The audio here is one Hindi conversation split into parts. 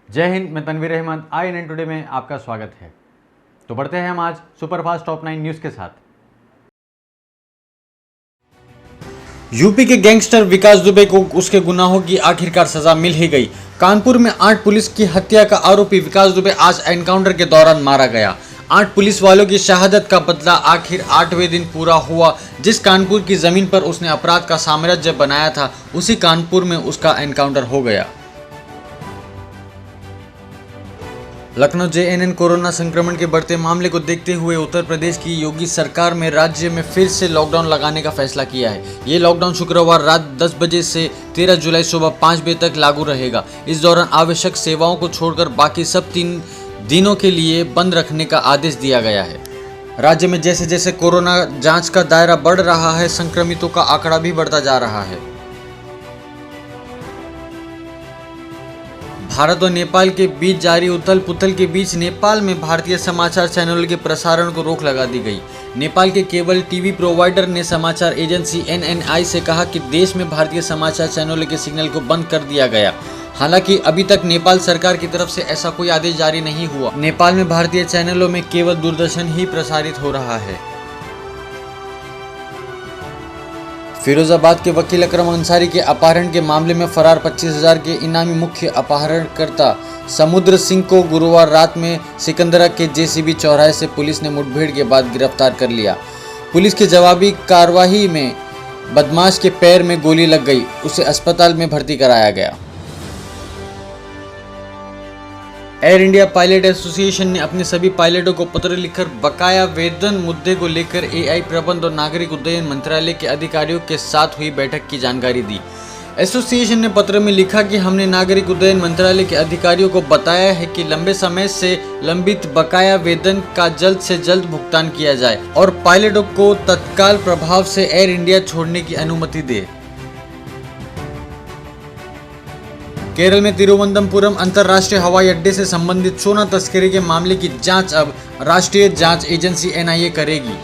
जय हिंद। मैं तनवीर अहमद, INN टुडे में आपका स्वागत है। तो बढ़ते हैं हम आज सुपरफास्ट टॉप 9 न्यूज़ के साथ। यूपी के गैंगस्टर विकास दुबे को उसके गुनाहों की आखिरकार सजा मिल ही गई। कानपुर में 8 पुलिस की हत्या का आरोपी विकास दुबे आज एनकाउंटर के दौरान मारा गया। 8 पुलिस वालों की शहादत का बदला आखिर 8वें दिन पूरा हुआ। जिस कानपुर की जमीन पर उसने अपराध का साम्राज्य बनाया था, उसी कानपुर में उसका एनकाउंटर हो गया। लखनऊ JNN कोरोना संक्रमण के बढ़ते मामले को देखते हुए उत्तर प्रदेश की योगी सरकार में राज्य में फिर से लॉकडाउन लगाने का फैसला किया है। ये लॉकडाउन शुक्रवार रात 10 बजे से 13 जुलाई सुबह 5 बजे तक लागू रहेगा। इस दौरान आवश्यक सेवाओं को छोड़कर बाकी सब 3 दिनों के लिए बंद रखने का आदेश दिया गया है। राज्य में जैसे जैसे कोरोना जांच का दायरा बढ़ रहा है, संक्रमितों का आंकड़ा भी बढ़ता जा रहा है। भारत और नेपाल के बीच जारी उथल पुथल के बीच नेपाल में भारतीय समाचार चैनलों के प्रसारण को रोक लगा दी गई। नेपाल के केबल टीवी प्रोवाइडर ने समाचार एजेंसी NNI से कहा कि देश में भारतीय समाचार चैनलों के सिग्नल को बंद कर दिया गया। हालांकि अभी तक नेपाल सरकार की तरफ से ऐसा कोई आदेश जारी नहीं हुआ। नेपाल में भारतीय चैनलों में केवल दूरदर्शन ही प्रसारित हो रहा है। फिरोजाबाद के वकील अकरम अंसारी के अपहरण के मामले में फरार 25,000 के इनामी मुख्य अपहरणकर्ता समुद्र सिंह को गुरुवार रात में सिकंदरा के JCB चौराहे से पुलिस ने मुठभेड़ के बाद गिरफ्तार कर लिया। पुलिस की जवाबी कार्रवाई में बदमाश के पैर में गोली लग गई, उसे अस्पताल में भर्ती कराया गया। एयर इंडिया पायलट एसोसिएशन ने अपने सभी पायलटों को पत्र लिखकर बकाया वेतन मुद्दे को लेकर AI प्रबंध और नागरिक उड्डयन मंत्रालय के अधिकारियों के साथ हुई बैठक की जानकारी दी। एसोसिएशन ने पत्र में लिखा कि हमने नागरिक उड्डयन मंत्रालय के अधिकारियों को बताया है कि लंबे समय से लंबित बकाया वेतन का जल्द से जल्द भुगतान किया जाए और पायलटों को तत्काल प्रभाव से एयर इंडिया छोड़ने की अनुमति दे। केरल में तिरुवनंतपुरम अंतर्राष्ट्रीय हवाई अड्डे से संबंधित सोना तस्करी के मामले की जांच अब राष्ट्रीय जांच एजेंसी NIA करेगी।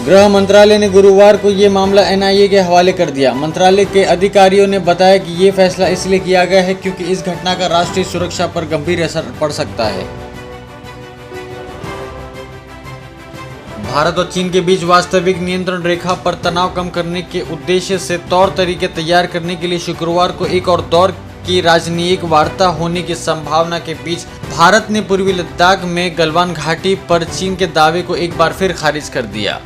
गृह मंत्रालय ने गुरुवार को ये मामला NIA के हवाले कर दिया। मंत्रालय के अधिकारियों ने बताया कि ये फैसला इसलिए किया गया है क्योंकि इस घटना का राष्ट्रीय सुरक्षा पर गंभीर असर पड़ सकता है। भारत और चीन के बीच वास्तविक नियंत्रण रेखा पर तनाव कम करने के उद्देश्य से तौर तरीके तैयार करने के लिए शुक्रवार को एक और दौर की राजनयिक वार्ता होने की संभावना के बीच भारत ने पूर्वी लद्दाख में गलवान घाटी पर चीन के दावे को एक बार फिर खारिज कर दिया।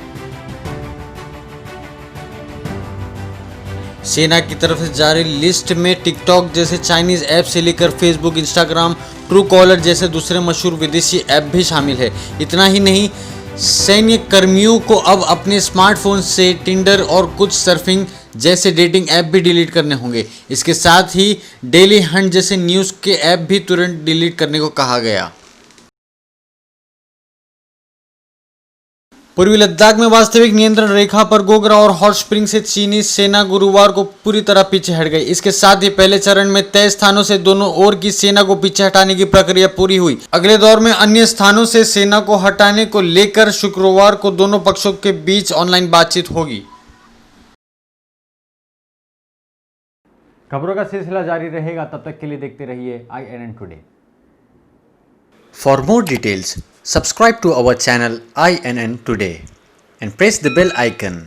सेना की तरफ से जारी लिस्ट में टिकटॉक जैसे चाइनीज ऐप से लेकर फेसबुक, इंस्टाग्राम, ट्रू कॉलर जैसे दूसरे मशहूर विदेशी ऐप भी शामिल है। इतना ही नहीं, सैन्य कर्मियों को अब अपने स्मार्टफोन से टिंडर और कुछ सर्फिंग जैसे डेटिंग ऐप भी डिलीट करने होंगे। इसके साथ ही डेली हंट जैसे न्यूज़ के ऐप भी तुरंत डिलीट करने को कहा गया। पूर्वी लद्दाख में वास्तविक नियंत्रण रेखा पर गोगरा और हॉट स्प्रिंग से चीनी सेना गुरुवार को पूरी तरह पीछे हट गई। इसके साथ ही पहले चरण में तय स्थानों से दोनों ओर की सेना को पीछे हटाने की प्रक्रिया पूरी हुई। अगले दौर में अन्य स्थानों से सेना को हटाने को लेकर शुक्रवार को दोनों पक्षों के बीच ऑनलाइन बातचीत होगी। खबरों का सिलसिला जारी रहेगा, तब तक के लिए देखते रहिए INN today. For more details, subscribe to our channel INN Today and press the bell icon.